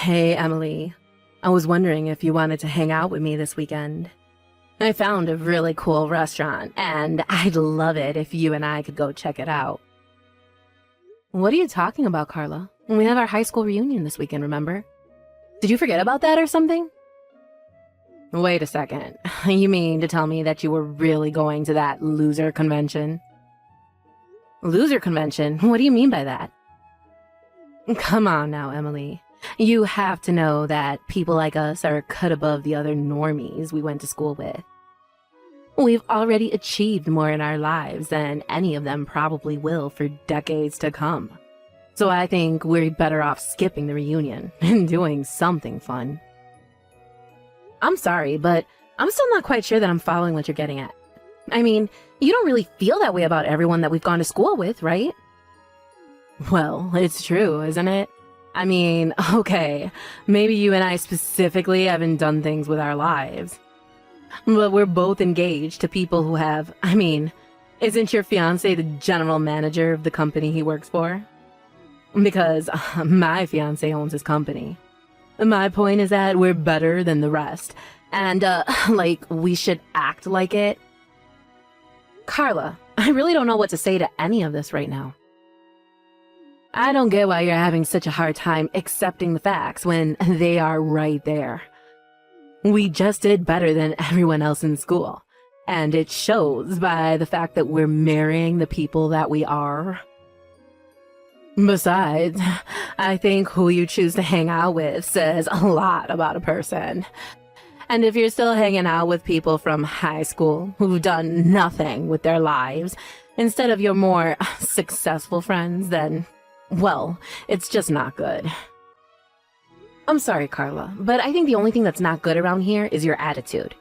Hey, Emily. I was wondering if you wanted to hang out with me this weekend. I found a really cool restaurant, and I'd love it if you and I could go check it out. What are you talking about, Carla? We have our high school reunion this weekend, remember? Did you forget about that or something? Wait a second. You mean to tell me that you were really going to that loser convention? Loser convention? What do you mean by that? Come on now, Emily. You have to know that people like us are cut above the other normies we went to school with. We've already achieved more in our lives than any of them probably will for decades to come. So I think we're better off skipping the reunion and doing something fun. I'm sorry, but I'm still not quite sure that I'm following what you're getting at. I mean, you don't really feel that way about everyone that we've gone to school with, right? Well, it's true, isn't it? I mean, okay, maybe you and I specifically haven't done things with our lives. But we're both engaged to people who have, isn't your fiancé the general manager of the company he works for? Because my fiancé owns his company. My point is that we're better than the rest. And, we should act like it. Carla, I really don't know what to say to any of this right now. I don't get why you're having such a hard time accepting the facts when they are right there. We just did better than everyone else in school, and it shows by the fact that we're marrying the people that we are. Besides, I think who you choose to hang out with says a lot about a person. And if you're still hanging out with people from high school who've done nothing with their lives, instead of your more successful friends, then, well, it's just not good. I'm sorry, Carla, but I think the only thing that's not good around here is your attitude.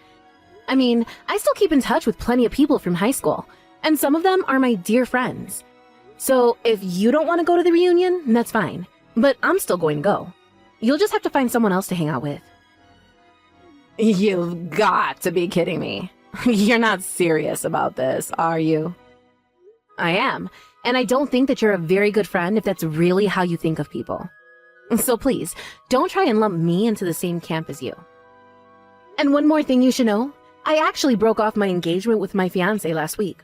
I still keep in touch with plenty of people from high school, and some of them are my dear friends. So if you don't want to go to the reunion, that's fine, but I'm still going to go. You'll just have to find someone else to hang out with. You've got to be kidding me. You're not serious about this, are you? I am, and I don't think that you're a very good friend if that's really how you think of people. So please, don't try and lump me into the same camp as you. And one more thing you should know, I actually broke off my engagement with my fiancé last week.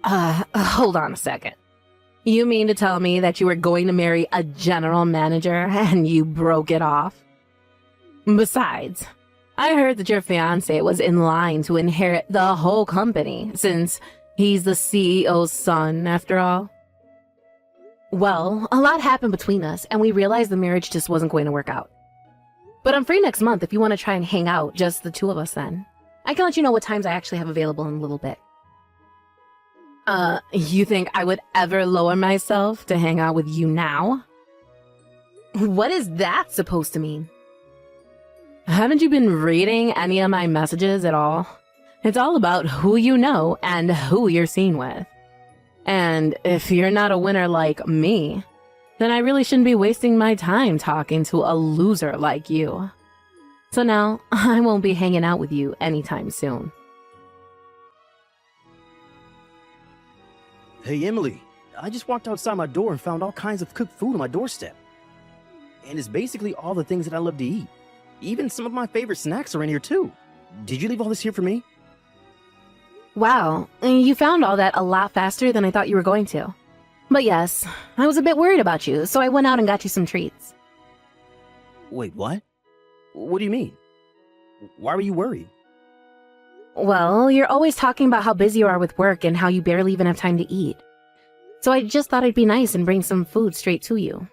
Hold on a second. You mean to tell me that you were going to marry a general manager and you broke it off? Besides, I heard that your fiancé was in line to inherit the whole company since he's the CEO's son, after all. Well, a lot happened between us, and we realized the marriage just wasn't going to work out. But I'm free next month if you want to try and hang out, just the two of us then. I can let you know what times I actually have available in a little bit. You think I would ever lower myself to hang out with you now? What is that supposed to mean? Haven't you been reading any of my messages at all? It's all about who you know and who you're seen with. And if you're not a winner like me, then I really shouldn't be wasting my time talking to a loser like you. So now, I won't be hanging out with you anytime soon. Hey, Emily, I just walked outside my door and found all kinds of cooked food on my doorstep. And it's basically all the things that I love to eat. Even some of my favorite snacks are in here too. Did you leave all this here for me? Wow, you found all that a lot faster than I thought you were going to. But yes, I was a bit worried about you, so I went out and got you some treats. Wait, what? What do you mean? Why were you worried? Well, you're always talking about how busy you are with work and how you barely even have time to eat. So I just thought it'd be nice and bring some food straight to you.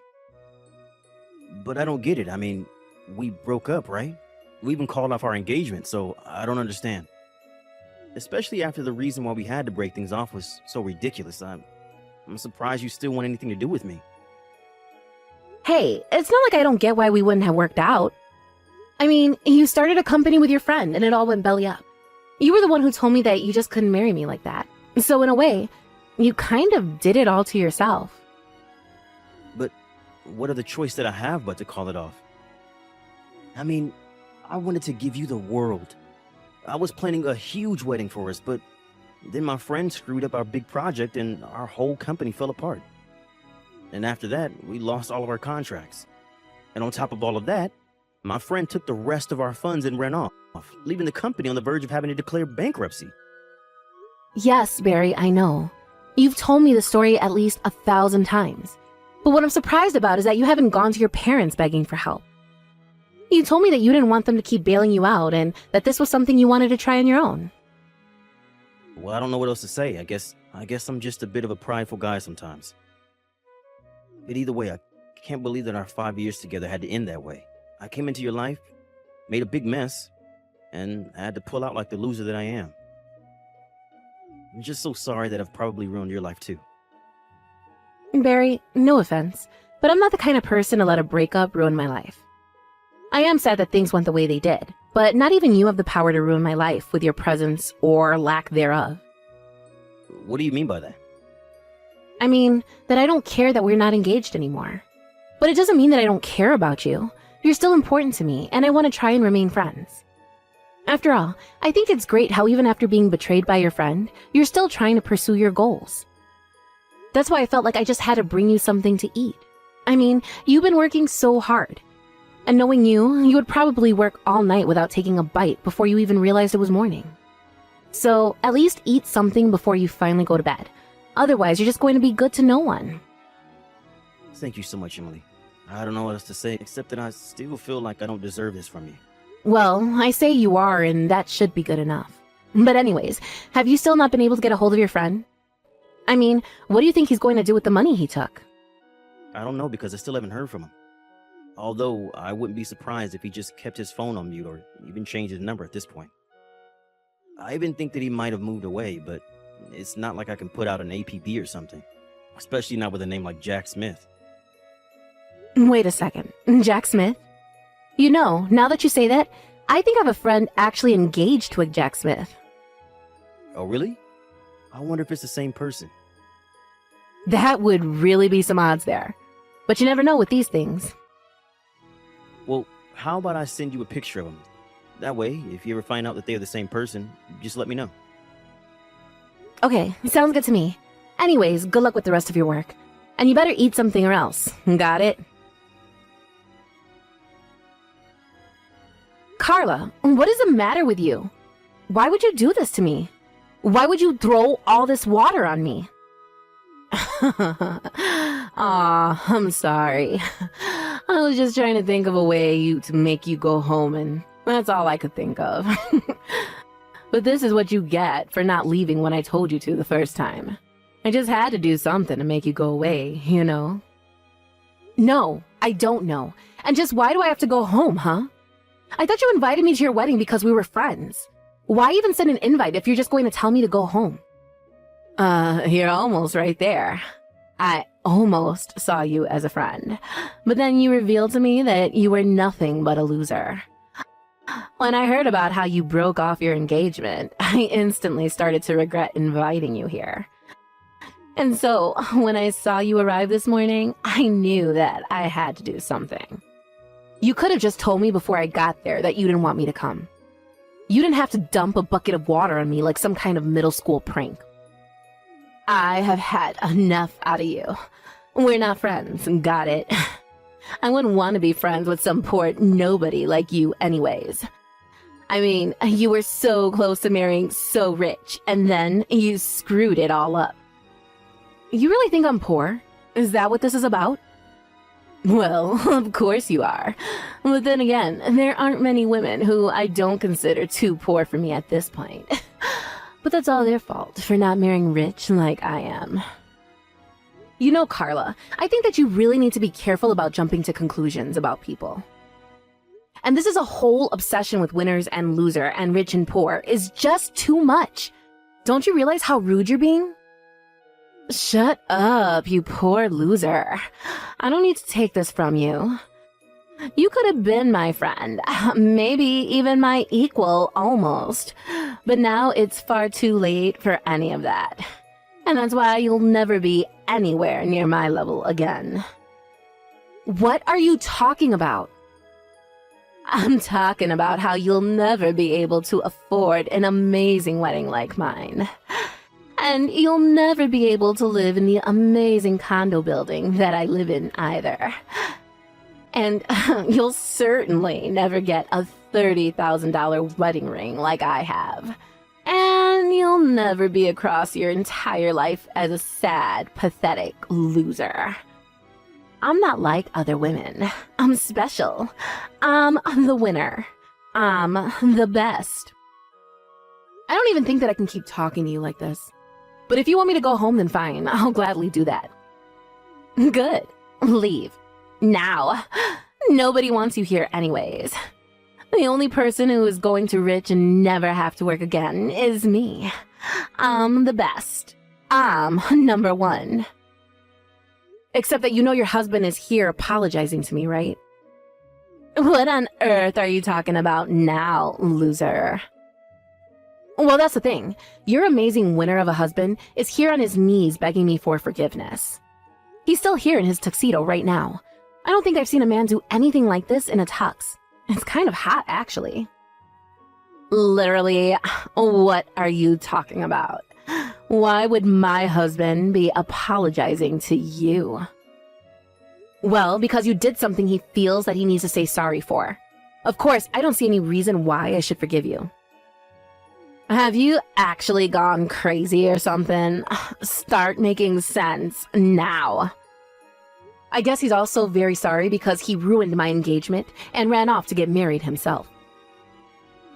But I don't get it. We broke up, right? We even called off our engagement, so I don't understand. Especially after the reason why we had to break things off was so ridiculous. I'm surprised you still want anything to do with me. Hey, it's not like I don't get why we wouldn't have worked out. You started a company with your friend and it all went belly up. You were the one who told me that you just couldn't marry me like that. So in a way, you kind of did it all to yourself. But what other choice did I have but to call it off? I wanted to give you the world. I was planning a huge wedding for us, but then my friend screwed up our big project and our whole company fell apart. And after that, we lost all of our contracts. And on top of all of that, my friend took the rest of our funds and ran off, leaving the company on the verge of having to declare bankruptcy. Yes, Barry, I know. You've told me the story at least 1,000 times. But what I'm surprised about is that you haven't gone to your parents begging for help. You told me that you didn't want them to keep bailing you out and that this was something you wanted to try on your own. Well, I don't know what else to say. I guess I'm just a bit of a prideful guy sometimes. But either way, I can't believe that our 5 years together had to end that way. I came into your life, made a big mess, and I had to pull out like the loser that I am. I'm just so sorry that I've probably ruined your life too. Barry, no offense, but I'm not the kind of person to let a breakup ruin my life. I am sad that things went the way they did, but not even you have the power to ruin my life with your presence or lack thereof. What do you mean by that? I mean, that I don't care that we're not engaged anymore. But it doesn't mean that I don't care about you. You're still important to me, and I want to try and remain friends. After all, I think it's great how even after being betrayed by your friend, you're still trying to pursue your goals. That's why I felt like I just had to bring you something to eat. I mean, you've been working so hard. And knowing you would probably work all night without taking a bite before you even realized it was morning. So, at least eat something before you finally go to bed. Otherwise, you're just going to be good to no one. Thank you so much, Emily. I don't know what else to say, except that I still feel like I don't deserve this from you. Well, I say you are, and that should be good enough. But anyways, have you still not been able to get a hold of your friend? I mean, what do you think he's going to do with the money he took? I don't know, because I still haven't heard from him. Although, I wouldn't be surprised if he just kept his phone on mute or even changed his number at this point. I even think that he might have moved away, but it's not like I can put out an APB or something. Especially not with a name like Jack Smith. Wait a second. Jack Smith? You know, now that you say that, I think I have a friend actually engaged to a Jack Smith. Oh, really? I wonder if it's the same person. That would really be some odds there. But you never know with these things. Well, how about I send you a picture of him? That way, if you ever find out that they're the same person, just let me know. Okay, sounds good to me. Anyways, good luck with the rest of your work. And you better eat something or else. Got it? Carla, what is the matter with you? Why would you do this to me? Why would you throw all this water on me? Aw, I'm sorry. I was just trying to think of a way to make you go home, and that's all I could think of. But this is what you get for not leaving when I told you to the first time. I just had to do something to make you go away, you know? No, I don't know. And just why do I have to go home, huh? I thought you invited me to your wedding because we were friends. Why even send an invite if you're just going to tell me to go home? You're almost right there. I almost saw you as a friend, but then you revealed to me that you were nothing but a loser. When I heard about how you broke off your engagement, I instantly started to regret inviting you here. And so, when I saw you arrive this morning, I knew that I had to do something. You could have just told me before I got there that you didn't want me to come. You didn't have to dump a bucket of water on me like some kind of middle school prank. I have had enough out of you. We're not friends, got it? I wouldn't want to be friends with some poor nobody like you anyways. I mean, you were so close to marrying so rich, and then you screwed it all up. You really think I'm poor? Is that what this is about? Well, of course you are. But then again, there aren't many women who I don't consider too poor for me at this point. But that's all their fault for not marrying rich like I am. You know, Carla, I think that you really need to be careful about jumping to conclusions about people. And this is a whole obsession with winners and loser and rich and poor is just too much. Don't you realize how rude you're being? Shut up, you poor loser. I don't need to take this from you. You could have been my friend, maybe even my equal almost. But now it's far too late for any of that. And that's why you'll never be anywhere near my level again. What are you talking about? I'm talking about how you'll never be able to afford an amazing wedding like mine. And you'll never be able to live in the amazing condo building that I live in either. And you'll certainly never get a $30,000 wedding ring like I have. And you'll never be across your entire life as a sad, pathetic loser. I'm not like other women. I'm special. I'm the winner. I'm the best. I don't even think that I can keep talking to you like this. But if you want me to go home, then fine. I'll gladly do that. Good. Leave. Now. Nobody wants you here anyways. The only person who is going to rich and never have to work again is me. I'm the best. I'm number one. Except that you know your husband is here apologizing to me, right? What on earth are you talking about now, loser? Well, that's the thing. Your amazing winner of a husband is here on his knees begging me for forgiveness. He's still here in his tuxedo right now. I don't think I've seen a man do anything like this in a tux. It's kind of hot, actually. Literally, what are you talking about? Why would my husband be apologizing to you? Well, because you did something he feels that he needs to say sorry for. Of course, I don't see any reason why I should forgive you. Have you actually gone crazy or something? Start making sense now. I guess he's also very sorry because he ruined my engagement and ran off to get married himself.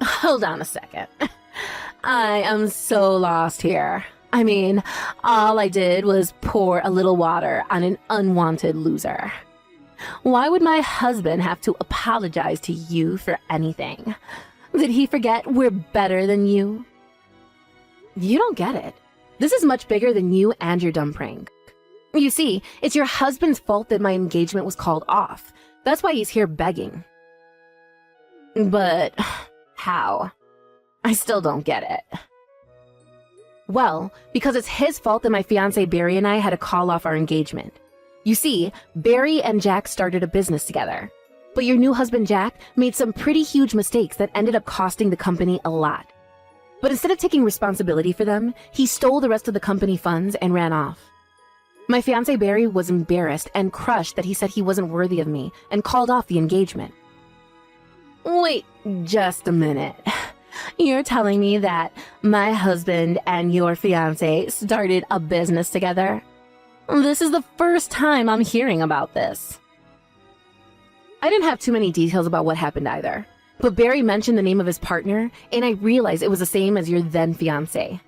Hold on a second. I am so lost here. I mean, all I did was pour a little water on an unwanted loser. Why would my husband have to apologize to you for anything? Did he forget we're better than you? You don't get it. This is much bigger than you and your dumb prank. You see, it's your husband's fault that my engagement was called off. That's why he's here begging. But how? I still don't get it. Well, because it's his fault that my fiancé Barry and I had to call off our engagement. You see, Barry and Jack started a business together. But your new husband Jack made some pretty huge mistakes that ended up costing the company a lot. But instead of taking responsibility for them, he stole the rest of the company funds and ran off. My fiancé Barry was embarrassed and crushed that he said he wasn't worthy of me and called off the engagement. Wait just a minute. You're telling me that my husband and your fiancé started a business together? This is the first time I'm hearing about this. I didn't have too many details about what happened either, but Barry mentioned the name of his partner, and I realized it was the same as your then fiancé.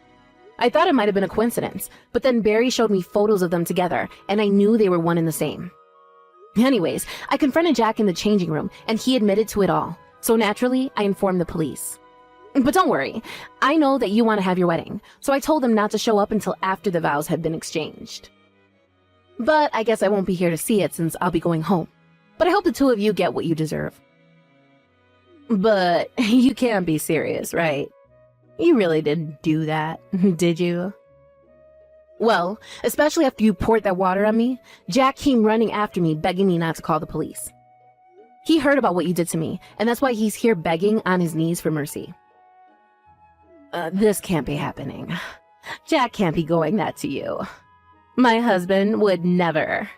I thought it might have been a coincidence, but then Barry showed me photos of them together, and I knew they were one and the same. Anyways, I confronted Jack in the changing room, and he admitted to it all, so naturally, I informed the police. But don't worry, I know that you want to have your wedding, so I told them not to show up until after the vows had been exchanged. But I guess I won't be here to see it since I'll be going home. But I hope the two of you get what you deserve. But you can't be serious, right? You really didn't do that, did you? Well, especially after you poured that water on me, Jack came running after me, begging me not to call the police. He heard about what you did to me, and that's why he's here begging on his knees for mercy. This can't be happening. Jack can't be going that to you. My husband would never.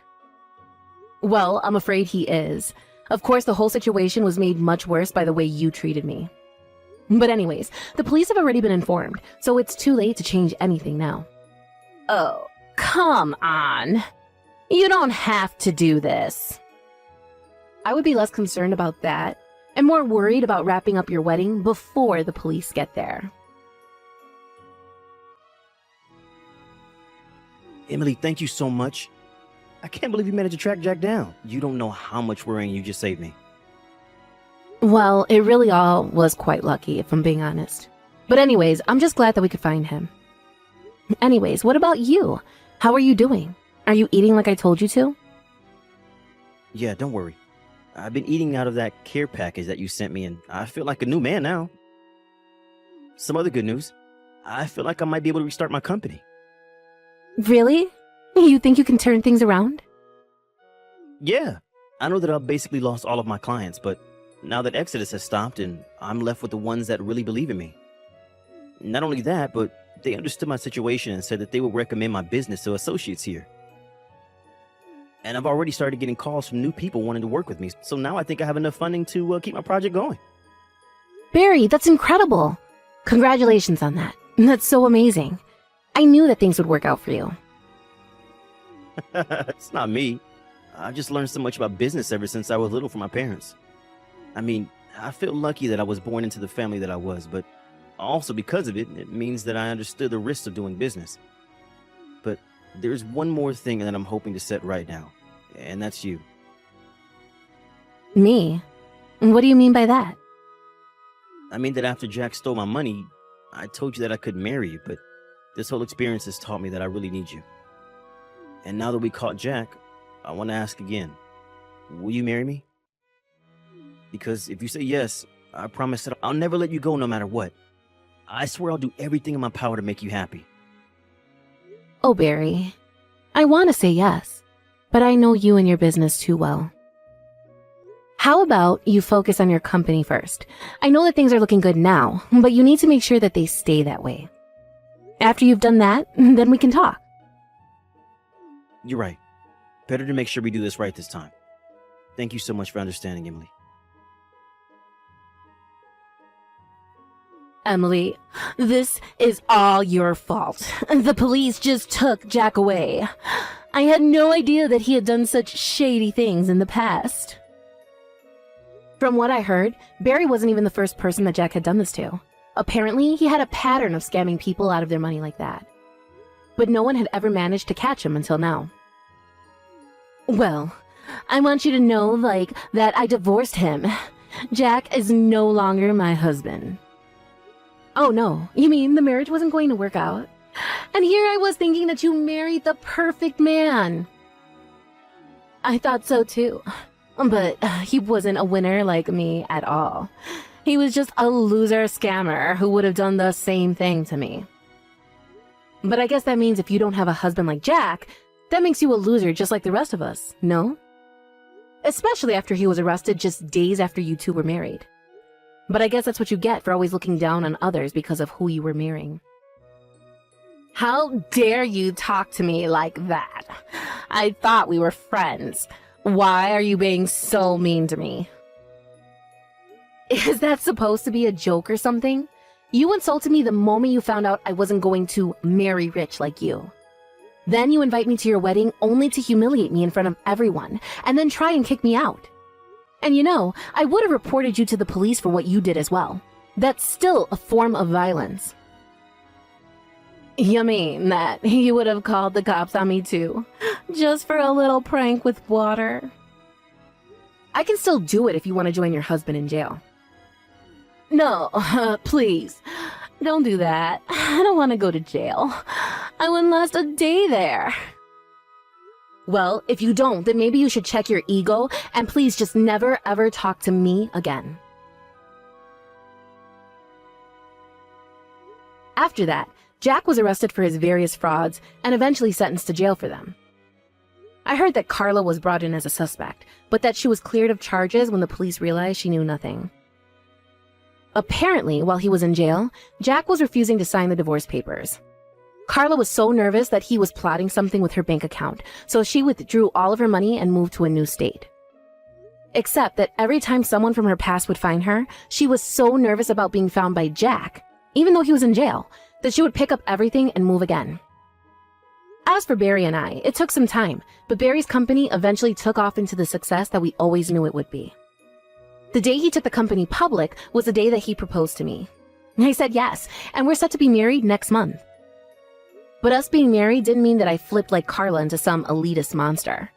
Well, I'm afraid he is. Of course, the whole situation was made much worse by the way you treated me. But anyways, the police have already been informed, so it's too late to change anything now. Oh, come on. You don't have to do this. I would be less concerned about that and more worried about wrapping up your wedding before the police get there. Emily, thank you so much. I can't believe you managed to track Jack down. You don't know how much worrying you just saved me. Well, it really all was quite lucky, if I'm being honest. But anyways, I'm just glad that we could find him. Anyways, what about you? How are you doing? Are you eating like I told you to? Yeah, don't worry. I've been eating out of that care package that you sent me, and I feel like a new man now. Some other good news. I feel like I might be able to restart my company. Really? You think you can turn things around? Yeah. I know that I've basically lost all of my clients, but now that Exodus has stopped and I'm left with the ones that really believe in me. Not only that, but they understood my situation and said that they would recommend my business to associates here. And I've already started getting calls from new people wanting to work with me. So now I think I have enough funding to keep my project going. Barry, that's incredible. Congratulations on that. That's so amazing. I knew that things would work out for you. It's not me. I've just learned so much about business ever since I was little from my parents. I mean, I feel lucky that I was born into the family that I was, but also because of it, it means that I understood the risks of doing business. But there's one more thing that I'm hoping to set right now, and that's you. Me? What do you mean by that? I mean that after Jack stole my money, I told you that I could marry you, but this whole experience has taught me that I really need you. And now that we caught Jack, I want to ask again, will you marry me? Because if you say yes, I promise that I'll never let you go no matter what. I swear I'll do everything in my power to make you happy. Oh, Barry, I want to say yes, but I know you and your business too well. How about you focus on your company first? I know that things are looking good now, but you need to make sure that they stay that way. After you've done that, then we can talk. You're right. Better to make sure we do this right this time. Thank you so much for understanding, Emily. Emily, this is all your fault. The police just took Jack away. I had no idea that he had done such shady things in the past. From what I heard, Barry wasn't even the first person that Jack had done this to. Apparently, he had a pattern of scamming people out of their money like that. But no one had ever managed to catch him until now. Well, I want you to know, that I divorced him. Jack is no longer my husband. Oh no, you mean the marriage wasn't going to work out? And here I was thinking that you married the perfect man. I thought so too. But he wasn't a winner like me at all. He was just a loser scammer who would have done the same thing to me. But I guess that means if you don't have a husband like Jack, that makes you a loser just like the rest of us, no? Especially after he was arrested just days after you two were married. But I guess that's what you get for always looking down on others because of who you were marrying. How dare you talk to me like that? I thought we were friends. Why are you being so mean to me? Is that supposed to be a joke or something? You insulted me the moment you found out I wasn't going to marry rich like you. Then you invite me to your wedding only to humiliate me in front of everyone, and then try and kick me out. And you know, I would have reported you to the police for what you did as well. That's still a form of violence. You mean that you would have called the cops on me too? Just for a little prank with water? I can still do it if you want to join your husband in jail. No, please. Don't do that. I don't want to go to jail. I wouldn't last a day there. Well, if you don't, then maybe you should check your ego and please just never ever talk to me again. After that, Jack was arrested for his various frauds and eventually sentenced to jail for them. I heard that Carla was brought in as a suspect, but that she was cleared of charges when the police realized she knew nothing. Apparently, while he was in jail, Jack was refusing to sign the divorce papers. Carla was so nervous that he was plotting something with her bank account, so she withdrew all of her money and moved to a new state. Except that every time someone from her past would find her, she was so nervous about being found by Jack, even though he was in jail, that she would pick up everything and move again. As for Barry and I, it took some time, but Barry's company eventually took off into the success that we always knew it would be. The day he took the company public was the day that he proposed to me. I said yes, and we're set to be married next month. But us being married didn't mean that I flipped like Carla into some elitist monster.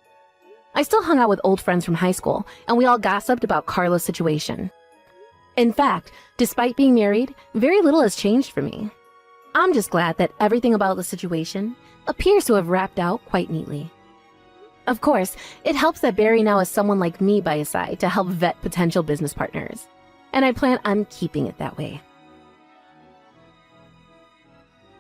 I still hung out with old friends from high school, and we all gossiped about Carla's situation. In fact, despite being married, very little has changed for me. I'm just glad that everything about the situation appears to have wrapped out quite neatly. Of course, it helps that Barry now has someone like me by his side to help vet potential business partners, and I plan on keeping it that way.